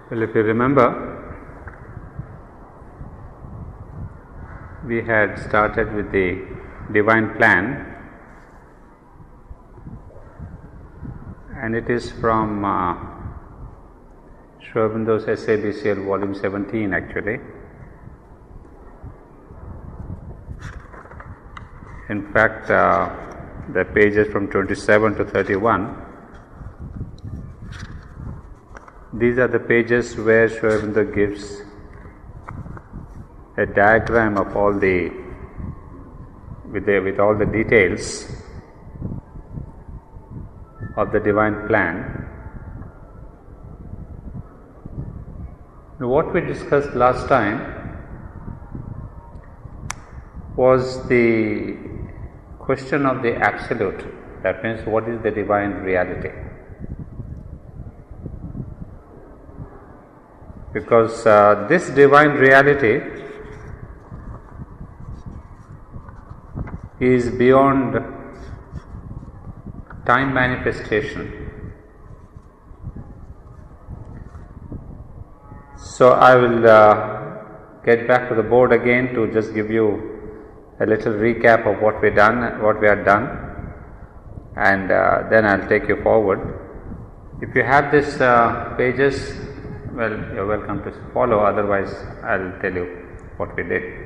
Well, if you remember, we had started with the divine plan, and it is from Sri Aurobindo's SABCL volume 17 actually. In fact, the pages from 27 to 31. These are the pages where Sri Aurobindo gives a diagram of all the with all the details of the divine plan. Now, what we discussed last time was the question of the absolute. That means, what is the divine reality? Because this divine reality is beyond time manifestation. So I will get back to the board again to just give you a little recap of what we had done, and then I'll take you forward. If you have these pages, well, you're welcome to follow, otherwise I'll tell you what we did.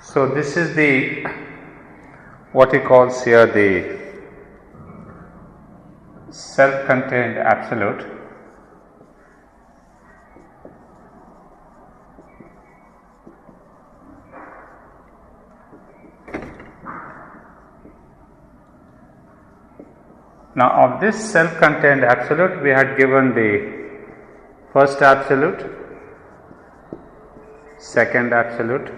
So this is the what he calls here the self-contained absolute. Now, of this self-contained absolute, we had given the first absolute, second absolute,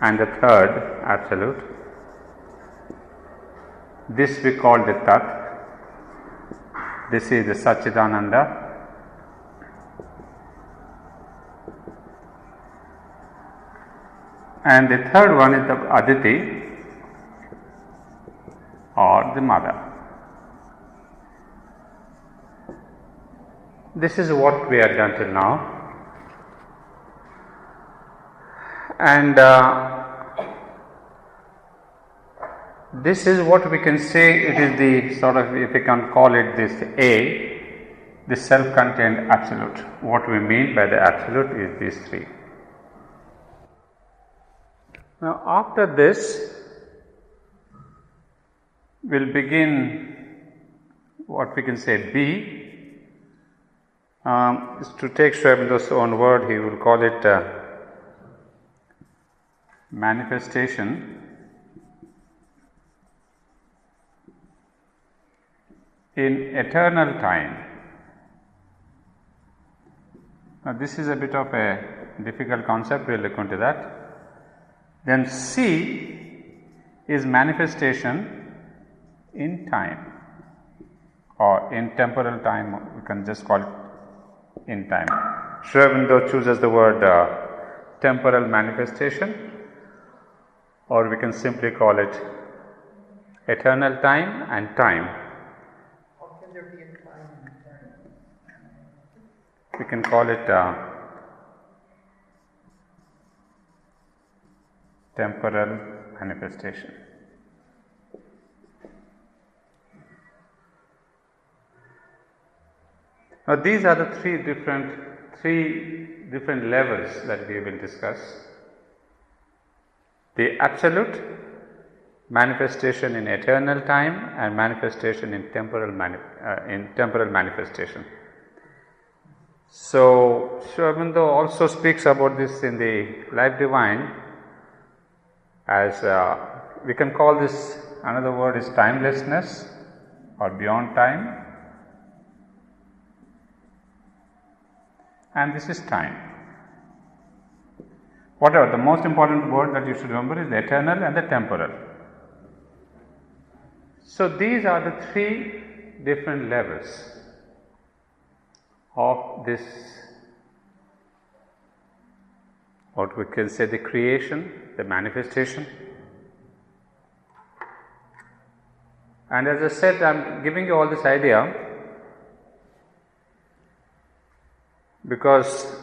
and the third absolute. This we call the Tat. This is the Satchidananda. And the third one is the Aditi, or the Mother. This is what we have done till now. And this is what we can say, it is the sort of, if we can call it this A, the self-contained absolute. What we mean by the absolute is these three. Now, after this, we'll begin what we can say B. Is to take Sri Aurobindo's own word, he will call it manifestation in eternal time. Now, this is a bit of a difficult concept, we will look into that. Then C is manifestation in time, or in temporal time, we can just call it in time. Sri Aurobindo chooses the word temporal manifestation, or we can simply call it eternal time and time. How can there be a time and time? We can call it temporal manifestation. Now, these are the three different levels that we will discuss. The absolute, manifestation in eternal time, and manifestation in temporal manifestation. So, Sri Aurobindo also speaks about this in the Life Divine as we can call this, another word is timelessness or beyond time, and this is time. Whatever, the most important word that you should remember is the eternal and the temporal. So these are the three different levels of this, what we can say, the creation, the manifestation. And as I said, I am giving you all this idea because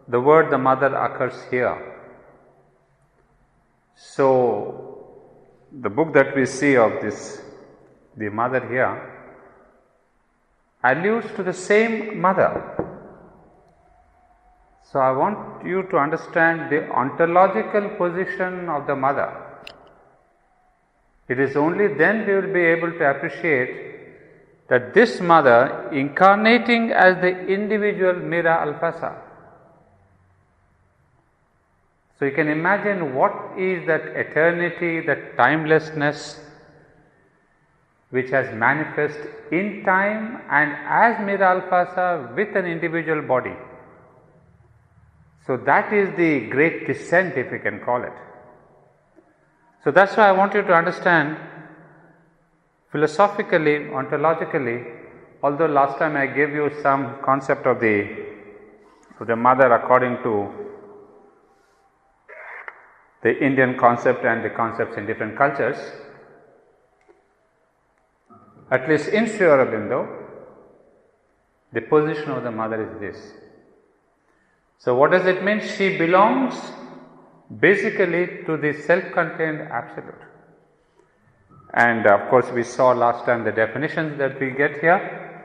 the word the mother occurs here. So, the book that we see of this, the mother here, alludes to the same mother. So, I want you to understand the ontological position of the mother. It is only then we will be able to appreciate that this mother incarnating as the individual Mira Alfasa. So you can imagine what is that eternity, that timelessness which has manifest in time and as Mira Alfasa with an individual body. So that is the great descent, if you can call it. So that's why I want you to understand philosophically, ontologically, although last time I gave you some concept of the mother according to the Indian concept and the concepts in different cultures, at least in Sri Aurobindo, the position of the mother is this. So what does it mean? She belongs basically to the self-contained absolute. And of course we saw last time the definitions that we get here.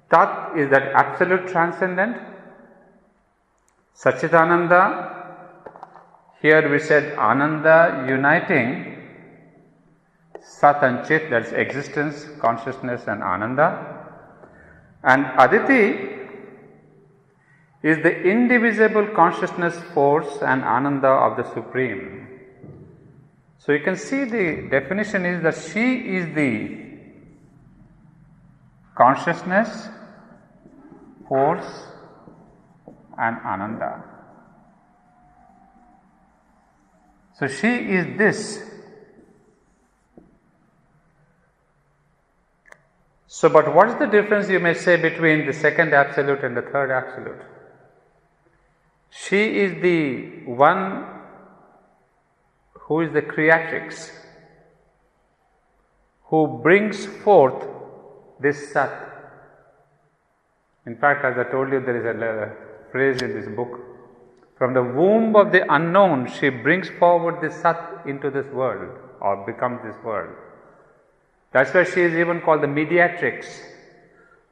Tat is that absolute transcendent. Satchitananda, here we said Ananda uniting Sat and Chit, that is existence, consciousness and Ananda. And Aditi is the indivisible consciousness force and Ananda of the Supreme. So you can see the definition is that she is the consciousness, force and Ananda. So she is this. So, but what is the difference, you may say, between the second absolute and the third absolute? She is the one who is the creatrix, who brings forth this Sat. In fact, as I told you, there is a phrase in this book, from the womb of the unknown, she brings forward the Sat into this world, or becomes this world. That's why she is even called the mediatrix,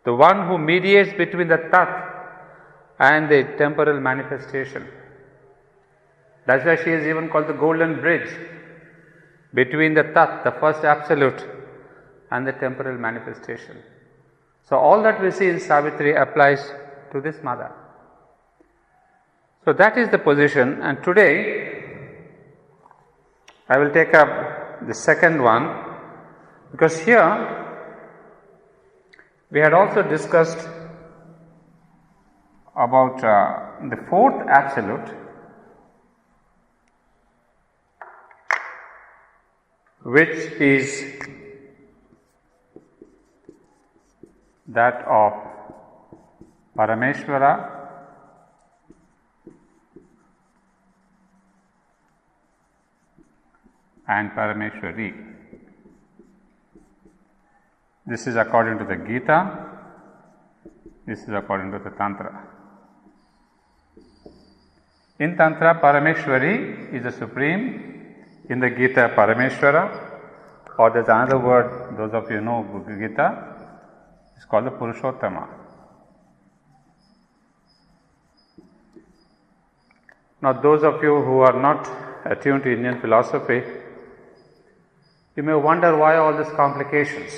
the one who mediates between the Tat and the temporal manifestation. That's why she is even called the golden bridge between the Tat, the first absolute, and the temporal manifestation. So all that we see in Savitri applies to this mother. So that is the position, and today I will take up the second one, because here we had also discussed about the fourth absolute, which is that of Parameshvara and Parameshwari. This is according to the Gita, this is according to the Tantra. In Tantra, Parameshwari is the Supreme, in the Gita, Parameshvara, or there is another word, those of you know Gita, it's called the Purushottama. Now, those of you who are not attuned to Indian philosophy, you may wonder why all these complications,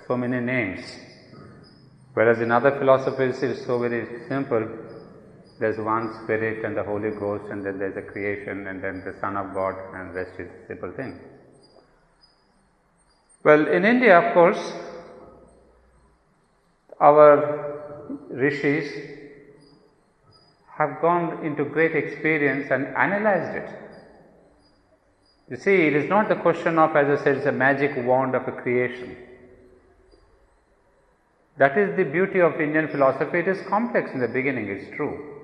so many names, whereas in other philosophies it is so very simple. There is one Spirit and the Holy Ghost, and then there is a creation, and then the Son of God, and the rest is a simple thing. Well, in India, of course, our rishis have gone into great experience and analyzed it. You see, it is not the question of, as I said, it's a magic wand of a creation. That is the beauty of Indian philosophy. It is complex in the beginning, it's true.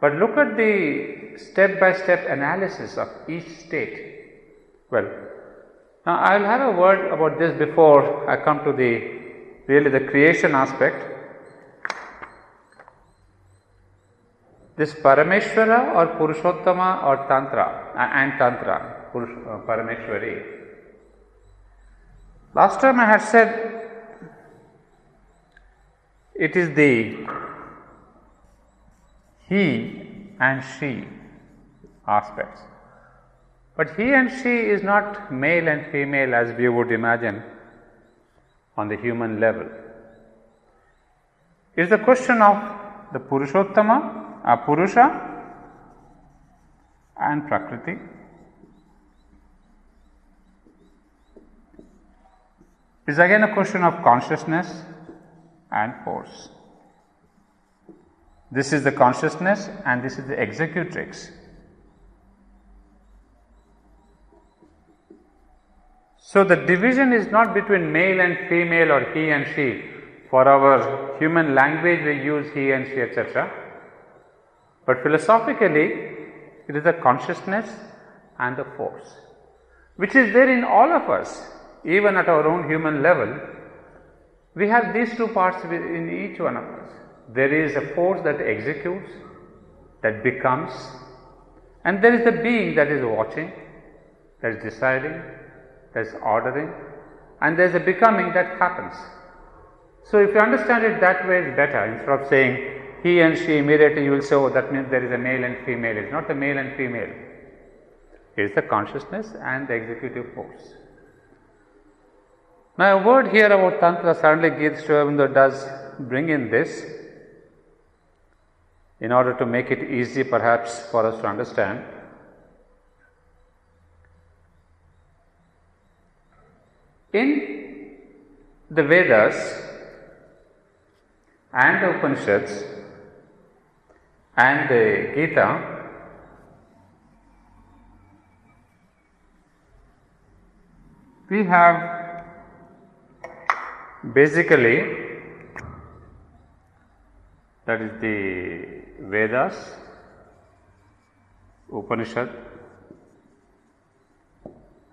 But look at the step-by-step analysis of each state. Well, now I will have a word about this before I come to the creation aspect. This Parameshwara or Purushottama or Tantra and Tantra, Parameshwari. Last time I had said it is the he and she aspects. But he and she is not male and female as we would imagine on the human level. It is the question of the Purushottama, Purusha and Prakriti. It is again a question of consciousness and force. This is the consciousness and this is the executrix. So the division is not between male and female or he and she. For our human language we use he and she, etc. But philosophically it is the consciousness and the force, which is there in all of us. Even at our own human level, we have these two parts in each one of us. There is a force that executes, that becomes, and there is the being that is watching, that is deciding, that is ordering, and there is a becoming that happens. So if you understand it that way, it's better. Instead of saying he and she, immediately you will say, oh, that means there is a male and female. It's not the male and female. It is the consciousness and the executive force. Now, a word here about Tantra certainly Gita Sriaurobindo does bring in this in order to make it easy perhaps for us to understand. In the Vedas and the Upanishads and the Gita, we have basically, that is the Vedas, Upanishad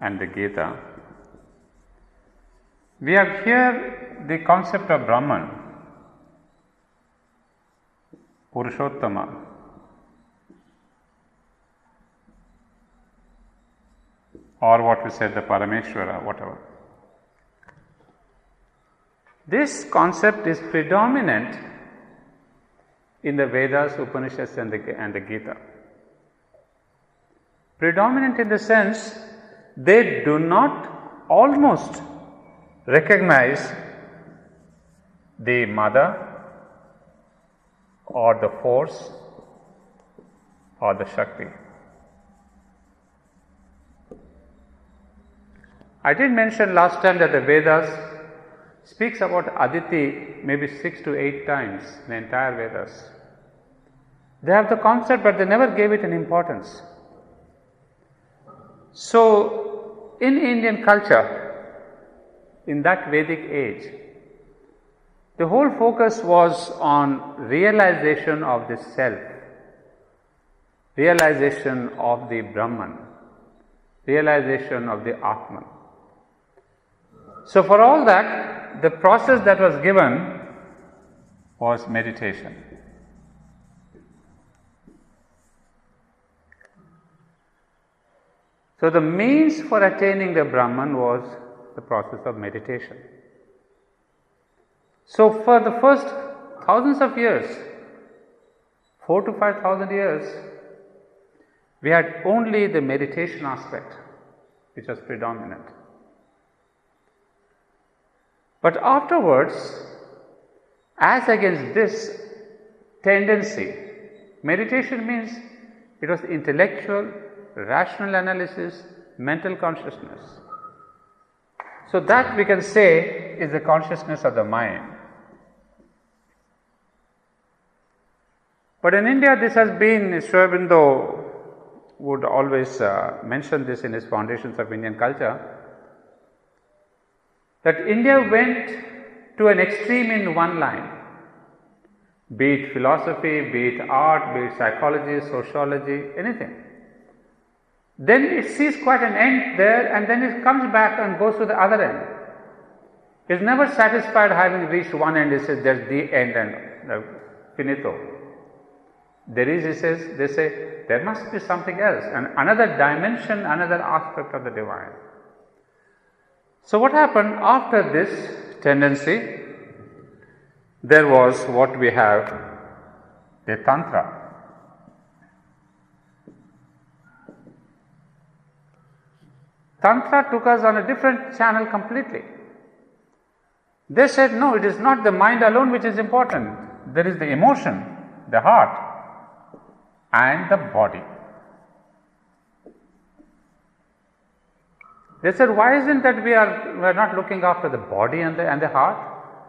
and the Gita. We have here the concept of Brahman, Purushottama, or what we said, the Parameshwara, whatever. This concept is predominant in the Vedas, Upanishads and the Gita. Predominant in the sense they do not almost recognize the mother or the force or the Shakti. I did mention last time that the Vedas speaks about Aditi maybe 6 to 8 times in the entire Vedas. They have the concept, but they never gave it an importance. So, in Indian culture, in that Vedic age, the whole focus was on realization of the self, realization of the Brahman, realization of the Atman. So, for all that, the process that was given was meditation. So, the means for attaining the Brahman was the process of meditation. So, for the first thousands of years, 4,000 to 5,000 years, we had only the meditation aspect which was predominant. But afterwards, as against this tendency, meditation means it was intellectual, rational analysis, mental consciousness. So that we can say is the consciousness of the mind. But in India, this has been, Sriaurobindo would always mention this in his Foundations of Indian Culture, that India went to an extreme in one line, be it philosophy, be it art, be it psychology, sociology, anything. Then it sees quite an end there, and then it comes back and goes to the other end. It's never satisfied having reached one end. It says there's the end and finito. There is, he says, they say, there must be something else, and another dimension, another aspect of the divine. So what happened after this tendency? There was what we have, the Tantra. Tantra took us on a different channel completely. They said, no, it is not the mind alone which is important. There is the emotion, the heart, and the body. They said, why isn't that we are not looking after the body and the heart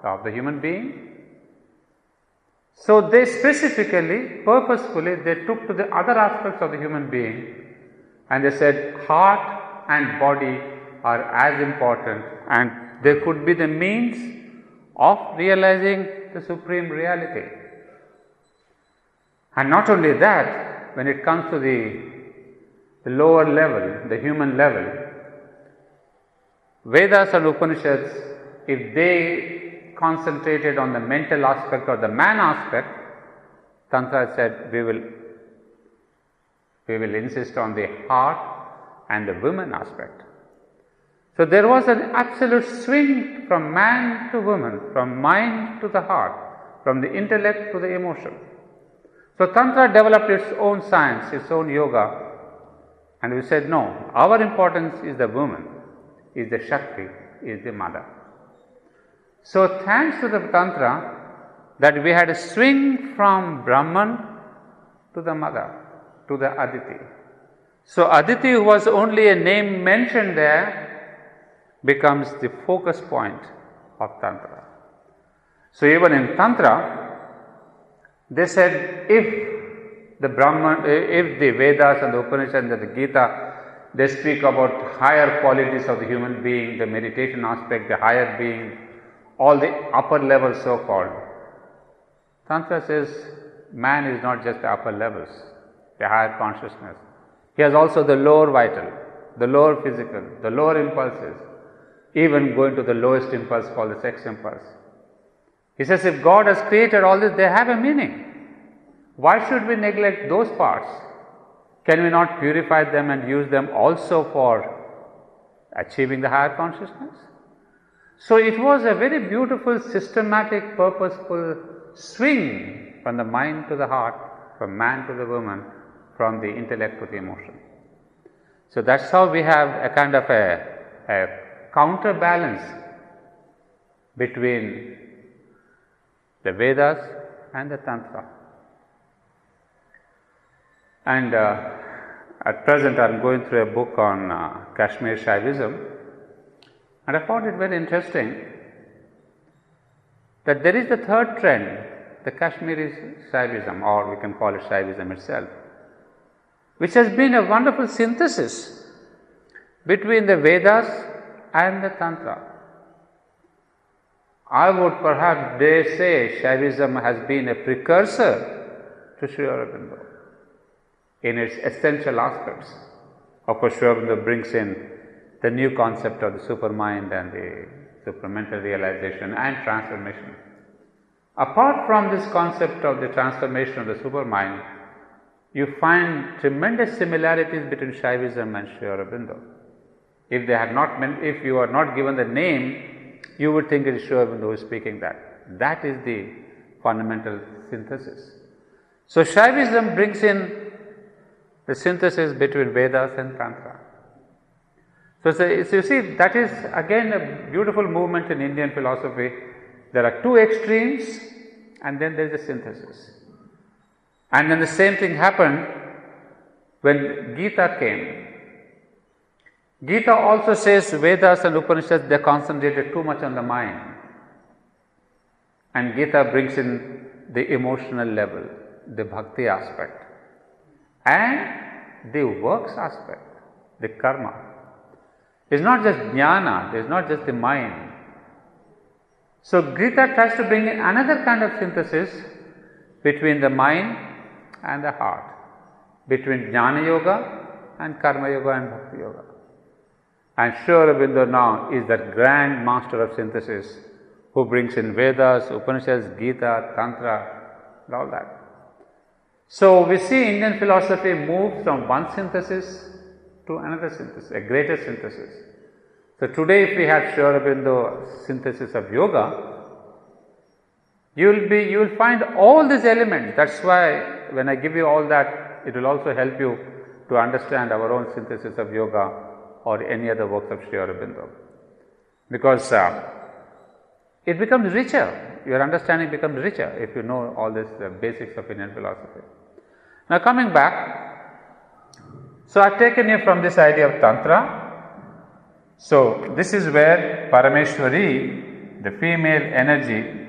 of the human being? So they specifically, purposefully, they took to the other aspects of the human being, and they said heart and body are as important, and they could be the means of realizing the supreme reality. And not only that, when it comes to the lower level, the human level, Vedas and Upanishads, if they concentrated on the mental aspect or the man aspect, Tantra said we will insist on the heart and the woman aspect. So there was an absolute swing from man to woman, from mind to the heart, from the intellect to the emotion. So Tantra developed its own science, its own yoga, and we said, no, our importance is the woman, is the Shakti, is the mother. So thanks to the Tantra, that we had a swing from Brahman to the mother, to the Aditi. So Aditi, who was only a name mentioned there, becomes the focus point of Tantra. So even in Tantra, they said if the Brahman, if the Vedas and the Upanishads and the Gita, they speak about higher qualities of the human being, the meditation aspect, the higher being, all the upper levels so called. Tantra says man is not just the upper levels, the higher consciousness. He has also the lower vital, the lower physical, the lower impulses, even going to the lowest impulse called the sex impulse. He says if God has created all this, they have a meaning. Why should we neglect those parts? Can we not purify them and use them also for achieving the higher consciousness? So it was a very beautiful, systematic, purposeful swing from the mind to the heart, from man to the woman, from the intellect to the emotion. So that's how we have a kind of a counterbalance between the Vedas and the Tantra. And at present I am going through a book on Kashmir Shaivism, and I found it very interesting that there is the third trend, the Kashmiri Shaivism, or we can call it Shaivism itself, which has been a wonderful synthesis between the Vedas and the Tantra. I would perhaps dare say Shaivism has been a precursor to Sri Aurobindo in its essential aspects. Of course, Sri Aurobindo brings in the new concept of the supermind and the supramental realization and transformation. Apart from this concept of the transformation of the supermind, you find tremendous similarities between Shaivism and Sri Aurobindo. If they had not meant, if you are not given the name, you would think it is Sri Aurobindo who is speaking that. That is the fundamental synthesis. So Shaivism brings in the synthesis between Vedas and Tantra. So you see, that is again a beautiful movement in Indian philosophy. There are two extremes and then there is a synthesis. And then the same thing happened when Gita came. Gita also says Vedas and Upanishads, they concentrated too much on the mind. And Gita brings in the emotional level, the bhakti aspect, and the works aspect, the karma. It's not just jnana, it's not just the mind. So Gita tries to bring in another kind of synthesis between the mind and the heart, between Jnana Yoga and Karma Yoga and Bhakti Yoga. And Sri Aurobindo now is that grand master of synthesis who brings in Vedas, Upanishads, Gita, Tantra, and all that. So we see Indian philosophy move from one synthesis to another synthesis, a greater synthesis. So today if we have Sri Aurobindo synthesis of yoga, you will find all these elements. That's why when I give you all that, it will also help you to understand our own synthesis of yoga or any other works of Sri Aurobindo. Because it becomes richer, your understanding becomes richer if you know all this basics of Indian philosophy. Now coming back, so I have taken you from this idea of Tantra. So this is where Parameshwari, the female energy,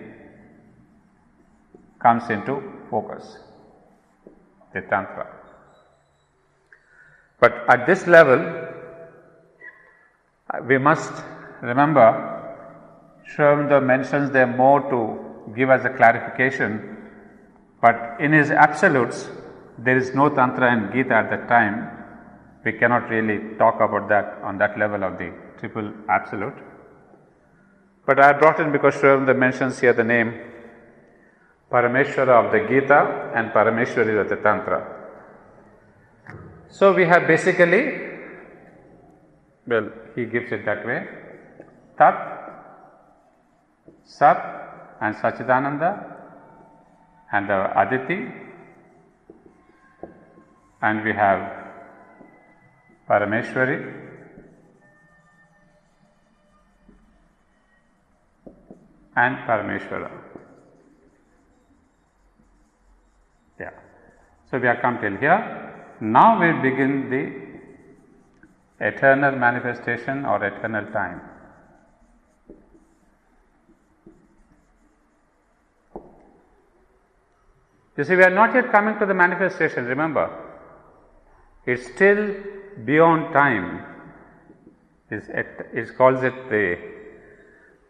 comes into focus, the Tantra. But at this level, we must remember, Sri Aurobindo mentions there more to give us a clarification, but in his absolutes, there is no Tantra and Gita at that time. We cannot really talk about that on that level of the triple absolute. But I brought in because Sri Aurobindo mentions here the name Parameshwara of the Gita and Parameshwari of the Tantra. So we have basically, well, he gives it that way, Tat, Sat and Sachidananda and the Aditi, and we have Parameshwari and Parameshwara. Yeah. So we have come till here. Now we begin the eternal manifestation or eternal time. You see, we are not yet coming to the manifestation, remember. It's still beyond time. It calls it the,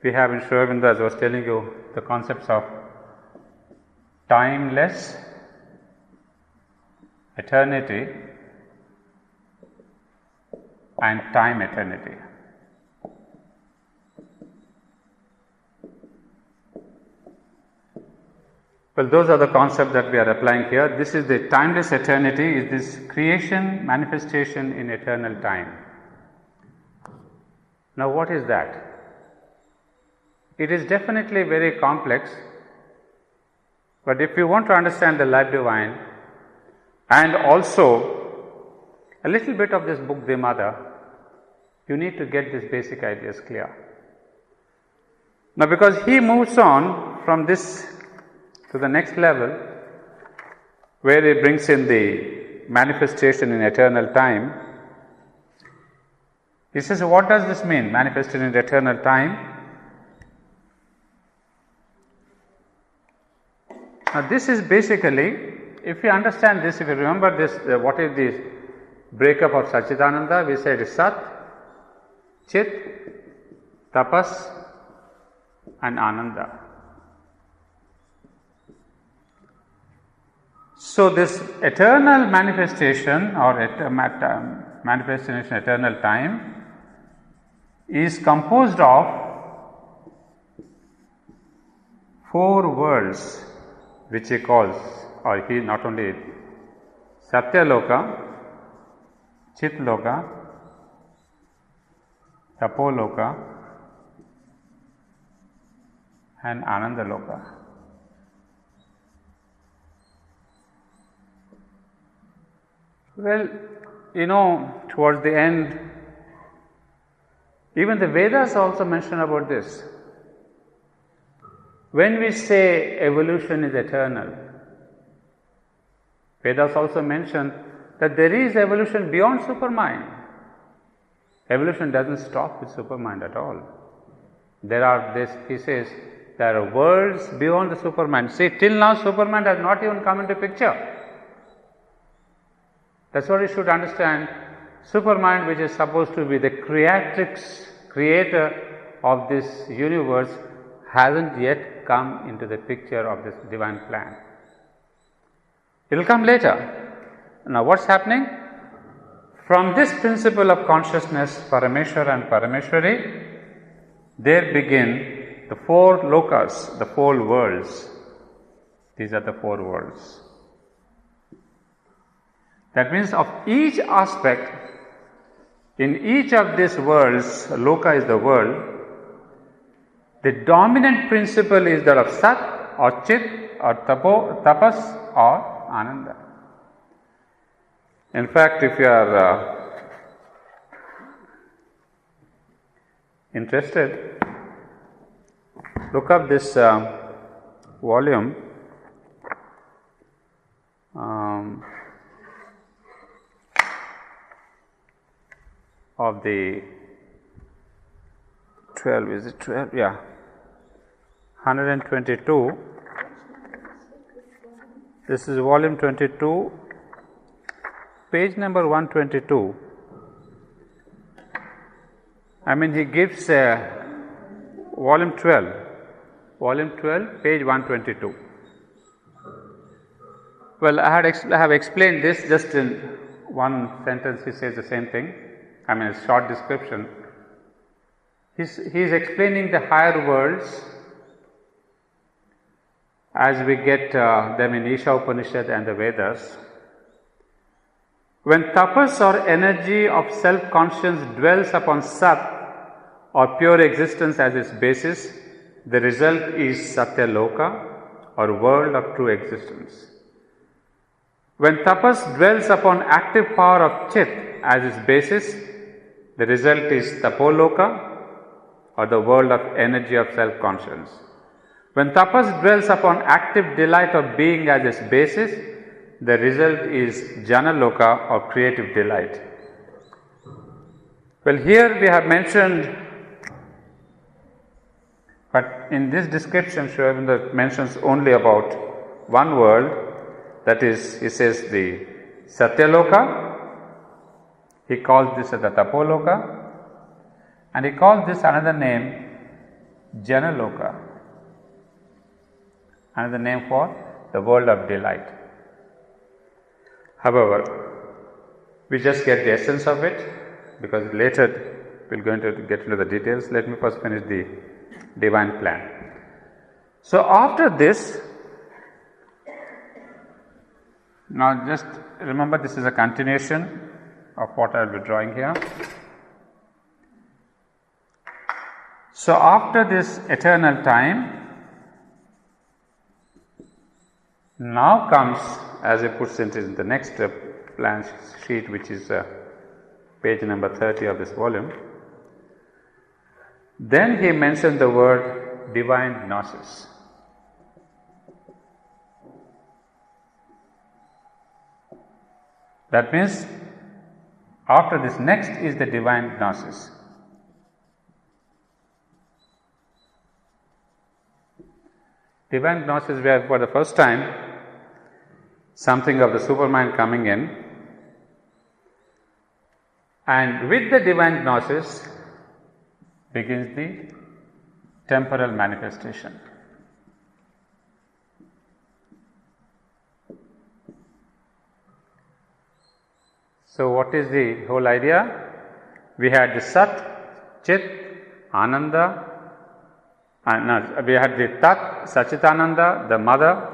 we have in Sri Aurobindo, as I was telling you, the concepts of timeless, eternity and time eternity. Well, those are the concepts that we are applying here. This is the timeless eternity, is this creation, manifestation in eternal time. Now, what is that? It is definitely very complex, but if you want to understand the life divine and also a little bit of this book, the Mother, you need to get these basic ideas clear. Now, because he moves on from this to the next level, where he brings in the manifestation in eternal time, he says, what does this mean, manifested in eternal time? Now, this is basically, if you understand this, if you remember this, what is the breakup of Sachidananda? We said Sat, Chit, Tapas and Ananda. So, this eternal manifestation or manifestation in eternal time is composed of 4 worlds, which he calls, or he not only Satyaloka, Chitloka, Tapoloka and Anandaloka. Well, you know, towards the end, even the Vedas also mention about this. When we say evolution is eternal, Vedas also mention that there is evolution beyond supermind. Evolution doesn't stop with supermind at all. He says, there are worlds beyond the supermind. See, till now supermind has not even come into picture. That's what you should understand. Supermind, which is supposed to be the creator of this universe, hasn't yet come into the picture of this divine plan. It will come later. Now, what's happening? From this principle of consciousness, Parameshwar and Parameshwari, there begin the 4 lokas, the 4 worlds. These are the 4 worlds. That means of each aspect, in each of these worlds, loka is the world, the dominant principle is that of Sat or Chit or Tapas or Ananda. In fact, if you are interested, look up this volume of the 12, is it 12? Yeah, 122. This is volume 22, page number 122. I mean, he gives volume 12, page 122. Well, I have explained this just in one sentence. He says the same thing. I mean, a short description. He is explaining the higher worlds as we get them in Isha Upanishad and the Vedas. When tapas or energy of self-conscience dwells upon Sat or pure existence as its basis, the result is Satya Loka or world of true existence. When tapas dwells upon active power of Chit as its basis, the result is Tapoloka or the world of energy of self-conscience. When tapas dwells upon active delight of being as its basis, the result is Janaloka or creative delight. Well, here we have mentioned, but in this description, Sri Aurobindo mentions only about one world, that is, he says the Satyaloka. He calls this the Tapoloka, and he calls this another name Janaloka, another name for the world of delight. However, we just get the essence of it, because later we are going to get into the details. Let me first finish the divine plan. So, after this, now just remember, this is a continuation of what I will be drawing here. So, after this eternal time, now comes, as he puts it in the next plan sheet, which is page number 30 of this volume, then he mentioned the word divine gnosis. That means, after this, next is the divine gnosis. Divine gnosis, where for the first time something of the supermind coming in, and with the divine gnosis begins the temporal manifestation. So, what is the whole idea? We had the Sat, Chit, Ananda, we had the Tat, Sachitananda, the mother,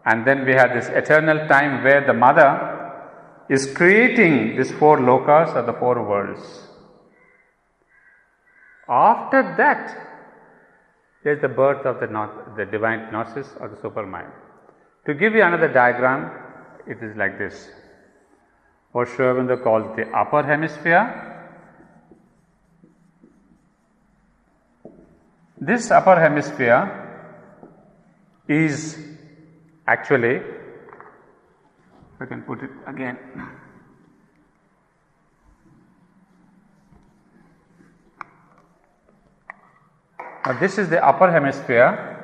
and then we had this eternal time where the mother is creating these 4 lokas or the 4 worlds. After that, there is the birth of the divine gnosis or the supermind. To give you another diagram, it is like this. What Sri Aurobindo calls the upper hemisphere. This upper hemisphere is actually, if I can put it again, now this is the upper hemisphere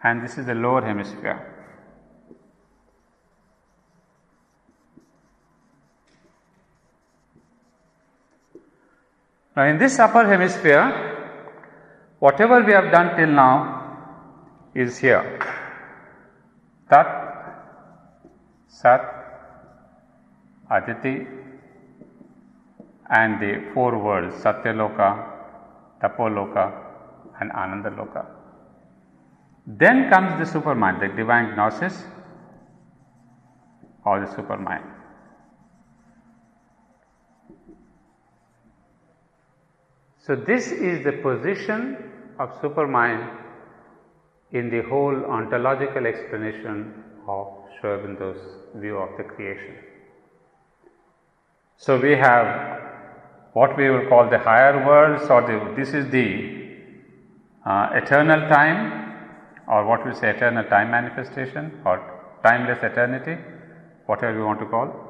and this is the lower hemisphere. Now, in this upper hemisphere, whatever we have done till now is here. Tat, Sat, Aditi, and the four worlds, Satyaloka, Tapoloka, and Ananda Loka. Then comes the supermind, the divine gnosis or the supermind. So this is the position of supermind in the whole ontological explanation of Sri Aurobindo's view of the creation. So we have what we will call the higher worlds, or this is the eternal time, or what we say eternal time manifestation, or timeless eternity, whatever we want to call.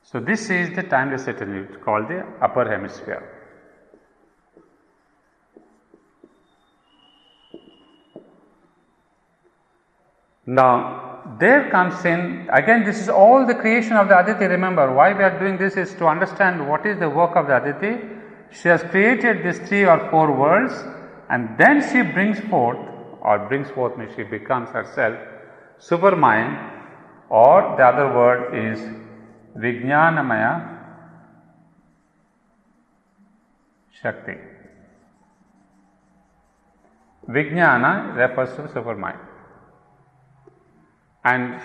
So this is the timeless eternity called the upper hemisphere. Now there comes in, again this is all the creation of the Aditi. Remember, why we are doing this is to understand what is the work of the Aditi. She has created these 3 or 4 worlds, and then she brings forth means she becomes herself supermind, or the other word is Vijnanamaya Shakti. Vijnana refers to supermind. And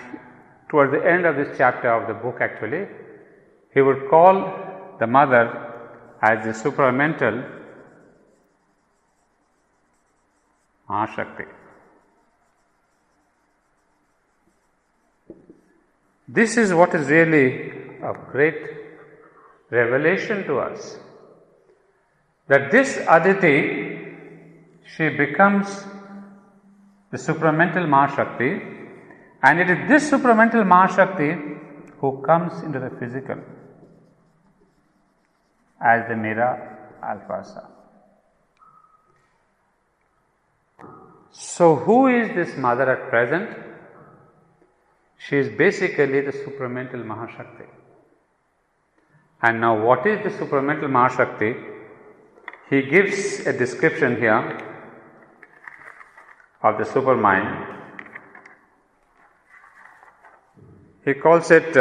towards the end of this chapter of the book, actually, he would call the mother as the supramental Mahashakti. This is what is really of great revelation to us, that this Aditi, she becomes the supramental Mahashakti, and it is this supramental Mahashakti who comes into the physical as the Mera Alphasa. So who is this mother at present? She is basically the supramental Mahashakti. And now what is the supramental Mahashakti? He gives a description here of the supermind. He calls it,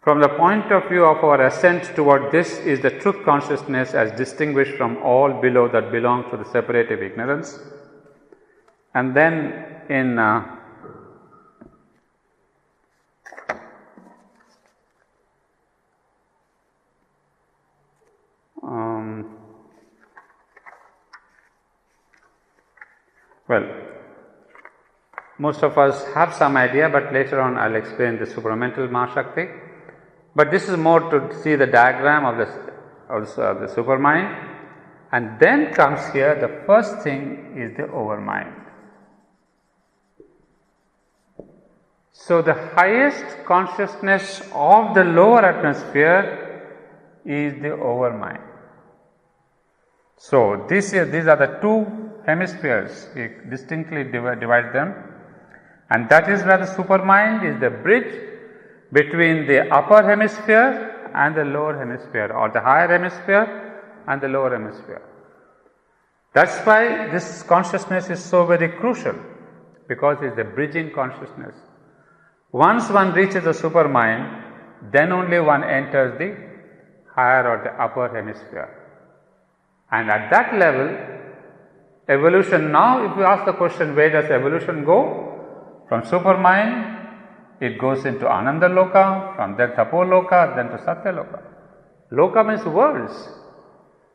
from the point of view of our ascent toward this is the truth consciousness as distinguished from all below that belongs to the separative ignorance. And then in most of us have some idea, but later on I'll explain the supramental Mahashakti. But this is more to see the diagram of the supermind. And then comes here, the first thing is the overmind. So the highest consciousness of the lower atmosphere is the overmind. So these are the 2 hemispheres. We distinctly divide them, and that is where the supermind is the bridge between the upper hemisphere and the lower hemisphere, or the higher hemisphere and the lower hemisphere. That's why this consciousness is so very crucial, because it is the bridging consciousness. Once one reaches the supermind, then only one enters the higher or the upper hemisphere. And at that level, evolution, now if you ask the question, where does evolution go? From supermind, it goes into Ananda Loka, from there Tapoloka, then to Satyaloka. Loka means worlds.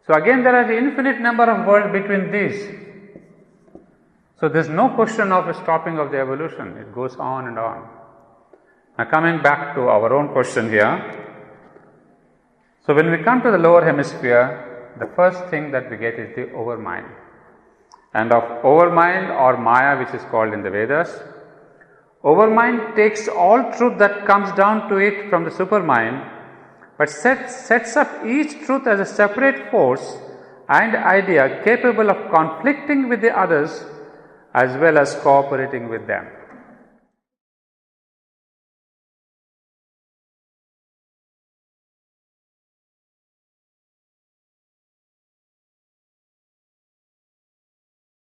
So again there are the infinite number of worlds between these. So there is no question of a stopping of the evolution, it goes on and on. Now coming back to our own question here. So when we come to the lower hemisphere, the first thing that we get is the overmind. And of overmind or Maya, which is called in the Vedas, overmind takes all truth that comes down to it from the supermind, but sets up each truth as a separate force and idea capable of conflicting with the others as well as cooperating with them.